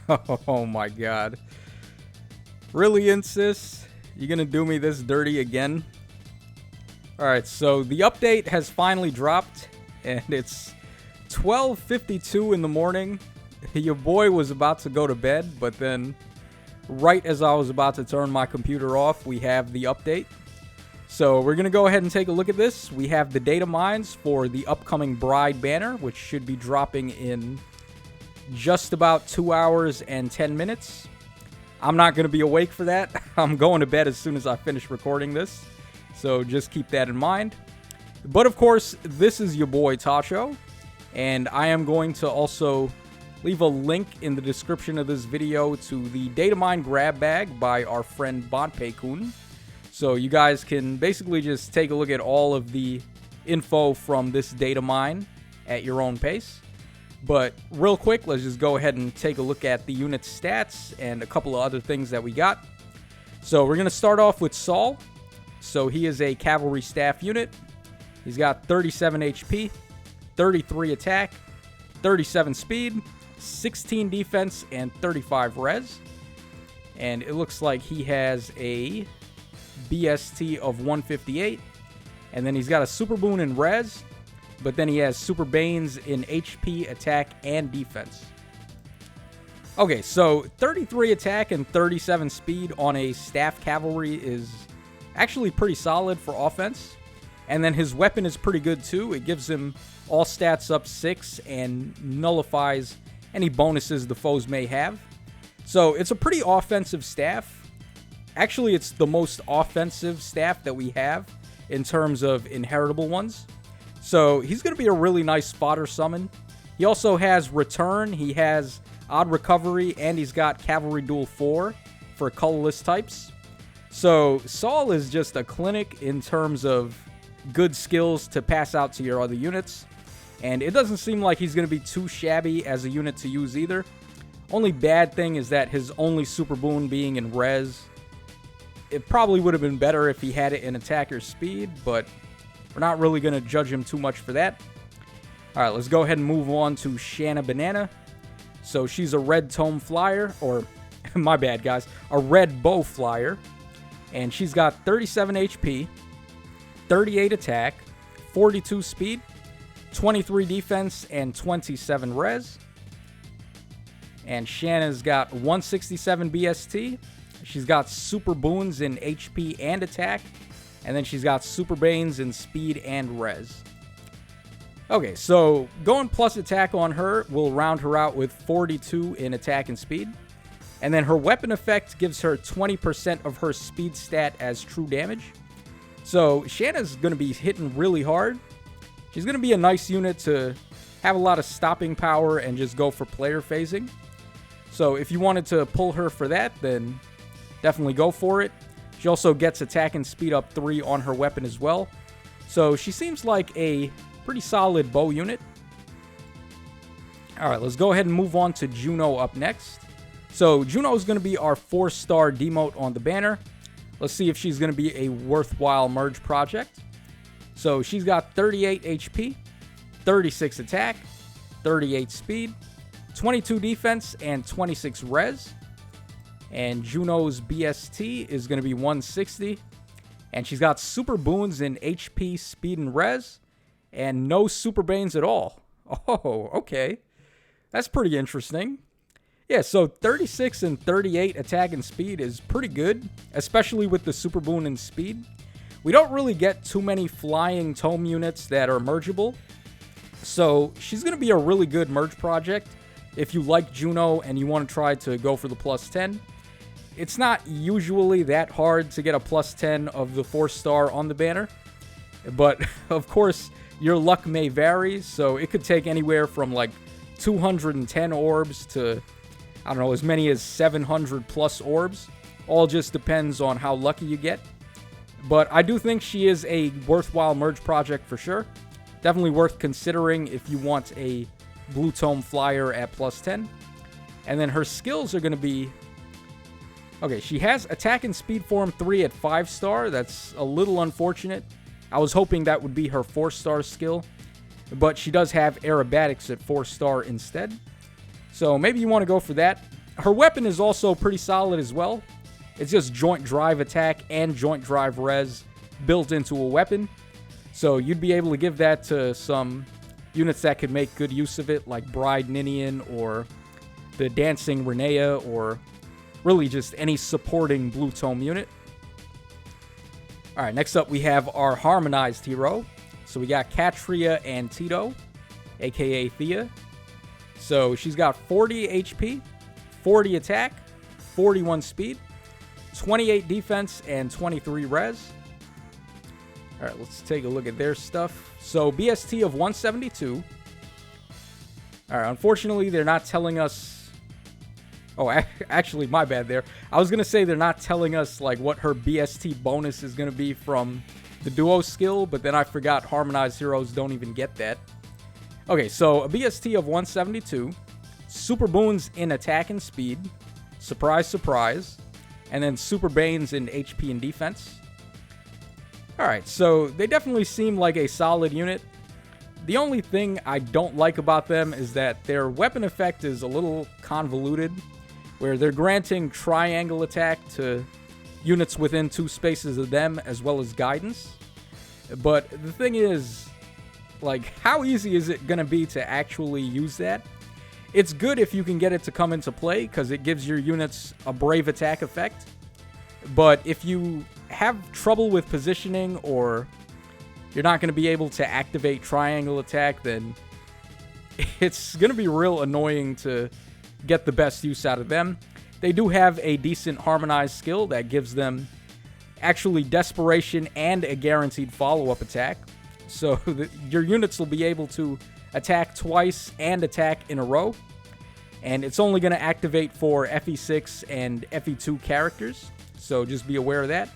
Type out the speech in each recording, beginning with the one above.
Oh my god. Really, Insys? You gonna do me this dirty again? Alright, so the update has finally dropped, and it's 12:52 in the morning. Your boy was about to go to bed, but then right as I was about to turn my computer off, we have the update. So we're going to go ahead and take a look at this. We have the Datamines for the upcoming Bride banner, which should be dropping in just about 2 hours and 10 minutes. I'm not going to be awake for that. I'm going to bed as soon as I finish recording this. So just keep that in mind. But of course, this is your boy Tacho, and I am going to also leave a link in the description of this video to the Datamine Grab-Bag by our friend Banpei Kun. So you guys can basically just take a look at all of the info from this Datamine at your own pace. But real quick, let's just go ahead and take a look at the unit stats and a couple of other things that we got. So we're going to start off with Saul. So he is a cavalry staff unit. He's got 37 HP, 33 attack, 37 speed, 16 defense, and 35 res. And it looks like he has a BST of 158. And then he's got a Super Boon in res. But then he has Super Banes in HP, attack, and defense. Okay, so 33 attack and 37 speed on a staff cavalry is actually pretty solid for offense. And then his weapon is pretty good too. It gives him all stats up 6 and nullifies any bonuses the foes may have. So it's a pretty offensive staff. Actually, it's the most offensive staff that we have in terms of inheritable ones. So he's going to be a really nice fodder summon. He also has Return, he has Odd Recovery, and he's got Cavalry Duel 4 for colorless types. So Saul is just a clinic in terms of good skills to pass out to your other units. And it doesn't seem like he's going to be too shabby as a unit to use either. Only bad thing is that his only Super Boon being in res. It probably would have been better if he had it in attacker speed, but we're not really going to judge him too much for that. Alright, let's go ahead and move on to Shanna Banana. So she's a red tome flyer, or my bad guys, a red bow flyer. And she's got 37 HP, 38 attack, 42 speed, 23 defense, and 27 res. And Shanna's got 167 BST. She's got Super Boons in HP and attack. And then she's got Super Banes in speed and res. Okay, so going plus attack on her will round her out with 42 in attack and speed. And then her weapon effect gives her 20% of her speed stat as true damage. So Shanna's going to be hitting really hard. She's going to be a nice unit to have a lot of stopping power and just go for player phasing. So if you wanted to pull her for that, then definitely go for it. She also gets attack and speed up 3 on her weapon as well. So she seems like a pretty solid bow unit. Alright, let's go ahead and move on to Juno up next. So Juno is going to be our 4-star demote on the banner. Let's see if she's going to be a worthwhile merge project. So she's got 38 HP, 36 attack, 38 speed, 22 defense, and 26 res. And Juno's BST is going to be 160. And she's got Super Boons in HP, speed, and res. And no Super Banes at all. Oh, okay. That's pretty interesting. Yeah, so 36 and 38 attack and speed is pretty good, especially with the Super Boon and speed. We don't really get too many flying tome units that are mergeable. So she's going to be a really good merge project if you like Juno and you want to try to go for the plus 10. It's not usually that hard to get a plus 10 of the 4-star on the banner. But, of course, your luck may vary. So it could take anywhere from like 210 orbs to, I don't know, as many as 700 plus orbs. All just depends on how lucky you get. But I do think she is a worthwhile merge project for sure. Definitely worth considering if you want a blue tome flyer at plus 10. And then her skills are going to be... Okay, she has attack and speed form 3 at 5-star. That's a little unfortunate. I was hoping that would be her 4-star skill. But she does have aerobatics at 4-star instead. So maybe you want to go for that. her weapon is also pretty solid as well. It's just joint drive attack and joint drive res built into a weapon. So you'd be able to give that to some units that could make good use of it, like Bride Ninian or the Dancing Renea, or really just any supporting Blue Tome unit. Alright, next up we have our harmonized hero. So we got Catria and Tito, aka Thea. So she's got 40 HP, 40 attack, 41 speed, 28 defense, and 23 res. Alright, let's take a look at their stuff. So BST of 172. Alright, unfortunately they're not telling us... Oh, actually, my bad there. I was going to say they're not telling us like what her BST bonus is going to be from the duo skill, but then I forgot harmonized heroes don't even get that. Okay, so a BST of 172, super boons in attack and speed, surprise, surprise, and then super banes in HP and defense. Alright, so they definitely seem like a solid unit. The only thing I don't like about them is that their weapon effect is a little convoluted, where they're granting triangle attack to units within 2 spaces of them, as well as guidance. But the thing is, like, how easy is it going to be to actually use that? It's good if you can get it to come into play, because it gives your units a brave attack effect. But if you have trouble with positioning, or you're not going to be able to activate triangle attack, then it's going to be real annoying to get the best use out of them. They do have a decent harmonized skill that gives them actually desperation and a guaranteed follow-up attack. So your units will be able to attack twice and attack in a row. And it's only going to activate for FE6 and FE2 characters. So just be aware of that.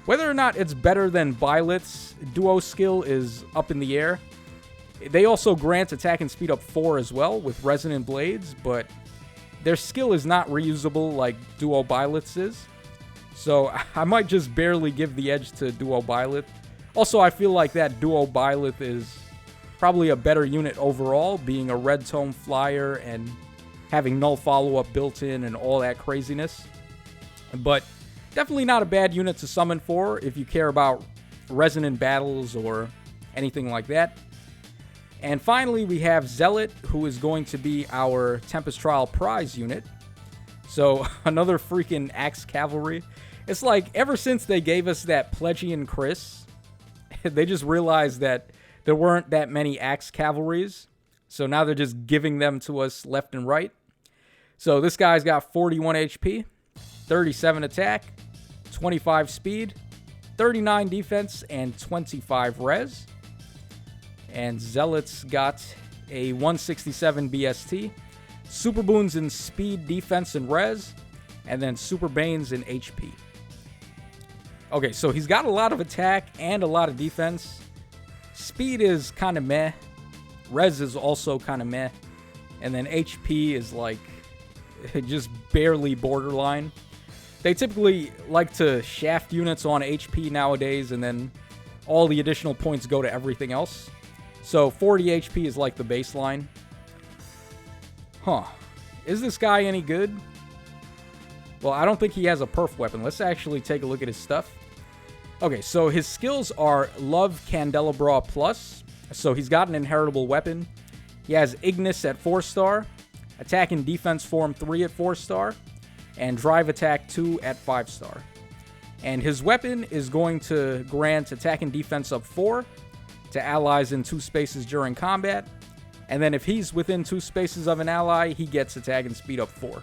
Whether or not it's better than Byleth's duo skill is up in the air. They also grant attack and speed up 4 as well with Resonant Blades, but their skill is not reusable like Duo Byleth's is. So I might just barely give the edge to Duo Byleth. Also, I feel like that Duo Byleth is probably a better unit overall, being a red tome flyer and having null follow-up built in and all that craziness. But definitely not a bad unit to summon for if you care about resonant battles or anything like that. And finally, we have Zelot, who is going to be our Tempest Trial prize unit. So, another freaking Axe Cavalry. It's like, ever since they gave us that Pledgian Chris, they just realized that there weren't that many Axe Cavalries. So now they're just giving them to us left and right. So this guy's got 41 HP, 37 attack, 25 speed, 39 defense, and 25 res. And Zelot's got a 167 BST, super boons in speed, defense, and res, and then super banes in HP. Okay, so he's got a lot of attack and a lot of defense. Speed is kind of meh. Res is also kind of meh. And then HP is like just barely borderline. They typically like to shaft units on HP nowadays, and then all the additional points go to everything else. So 40 HP is like the baseline. Huh. Is this guy any good? Well, I don't think he has a perf weapon. Let's actually take a look at his stuff. Okay, so his skills are Love Candelabra Plus. So he's got an inheritable weapon. He has Ignis at 4-star, Attack and Defense Form 3 at 4-star, and Drive Attack 2 at 5-star. And his weapon is going to grant Attack and Defense up 4 to allies in 2 spaces during combat. And then if he's within 2 spaces of an ally, he gets Attack and Speed up 4.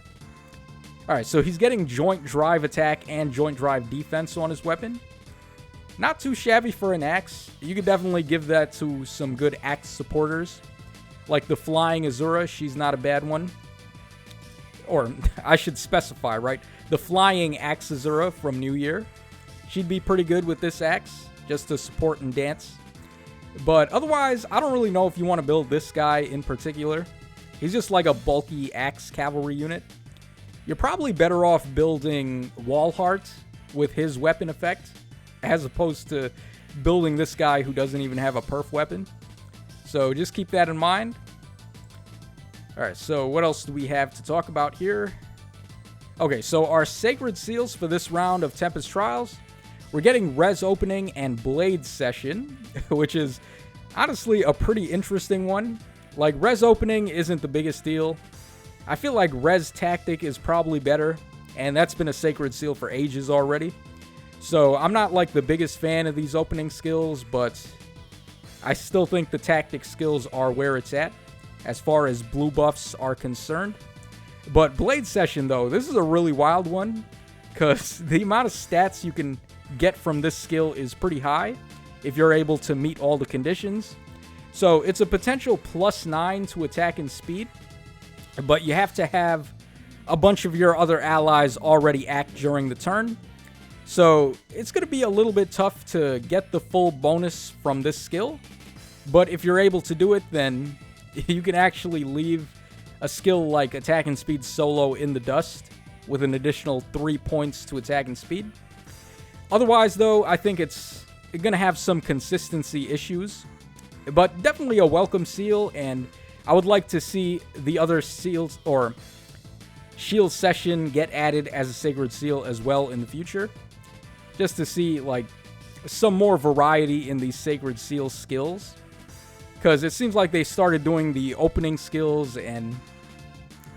Alright, so he's getting Joint Drive Attack and Joint Drive Defense on his weapon. Not too shabby for an axe. You could definitely give that to some good axe supporters. Like the Flying Azura, she's not a bad one. Or, I should specify, right? The Flying Axe Azura from New Year. She'd be pretty good with this axe, just to support and dance. But otherwise, I don't really know if you want to build this guy in particular. He's just like a bulky axe cavalry unit. You're probably better off building Wallheart with his weapon effect, as opposed to building this guy who doesn't even have a perf weapon. So just keep that in mind. Alright, so what else do we have to talk about here? Okay, so our Sacred Seals for this round of Tempest Trials, we're getting Res Opening and Blade Session, which is honestly a pretty interesting one. Like, Res Opening isn't the biggest deal. I feel like Res Tactic is probably better, and that's been a Sacred Seal for ages already. So I'm not like the biggest fan of these opening skills, but I still think the Tactic skills are where it's at as far as blue buffs are concerned. But Blade Session, though, this is a really wild one, because the amount of stats you can get from this skill is pretty high if you're able to meet all the conditions. So it's a potential +9 to attack and speed, but you have to have a bunch of your other allies already act during the turn. So it's going to be a little bit tough to get the full bonus from this skill, but if you're able to do it, then you can actually leave a skill like attack and speed solo in the dust with an additional 3 points to attack and speed. Otherwise, though, I think it's going to have some consistency issues, but definitely a welcome seal, and I would like to see the other seals or Shield Session get added as a Sacred Seal as well in the future, just to see like some more variety in these Sacred Seal skills, because it seems like they started doing the opening skills, and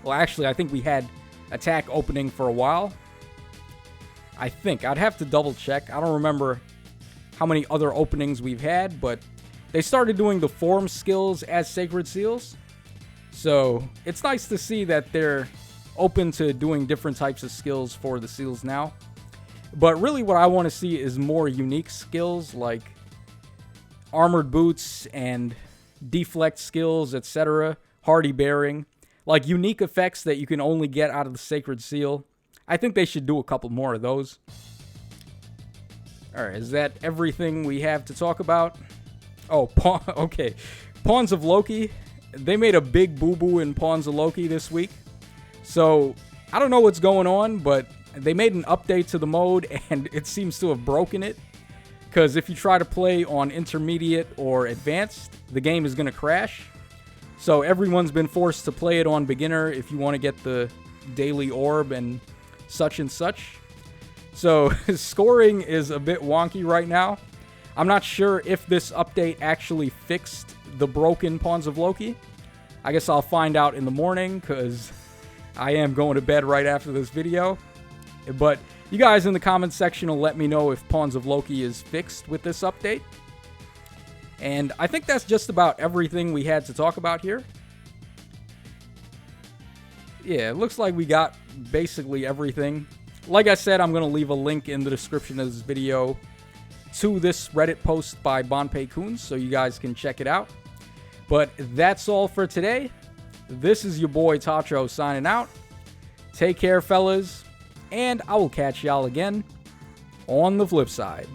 well, actually I think we had attack opening for a while. I think I'd have to double check. I don't remember how many other openings we've had, but they started doing the form skills as Sacred Seals, so it's nice to see that they're open to doing different types of skills for the seals now. But really what I want to see is more unique skills like armored boots and deflect skills, etc., hardy bearing, like unique effects that you can only get out of the Sacred Seal. I think they should do a couple more of those. Alright, is that everything we have to talk about? Oh, okay. Pawns of Loki. They made a big boo-boo in Pawns of Loki this week. So, I don't know what's going on, but they made an update to the mode, and it seems to have broken it. Because if you try to play on intermediate or advanced, the game is going to crash. So everyone's been forced to play it on beginner if you want to get the daily orb and such and such. So scoring is a bit wonky right now. I'm not sure if this update actually fixed the broken Pawns of Loki. I guess I'll find out in the morning, because I am going to bed right after this video. But you guys in the comments section will let me know if Pawns of Loki is fixed with this update. And I think that's just about everything we had to talk about here. Yeah, it looks like we got basically everything. Like I said, I'm going to leave a link in the description of this video to this Reddit post by Banpei Kun, so you guys can check it out. But that's all for today. This is your boy Tacho signing out. Take care, fellas, and I will catch y'all again on the flip side.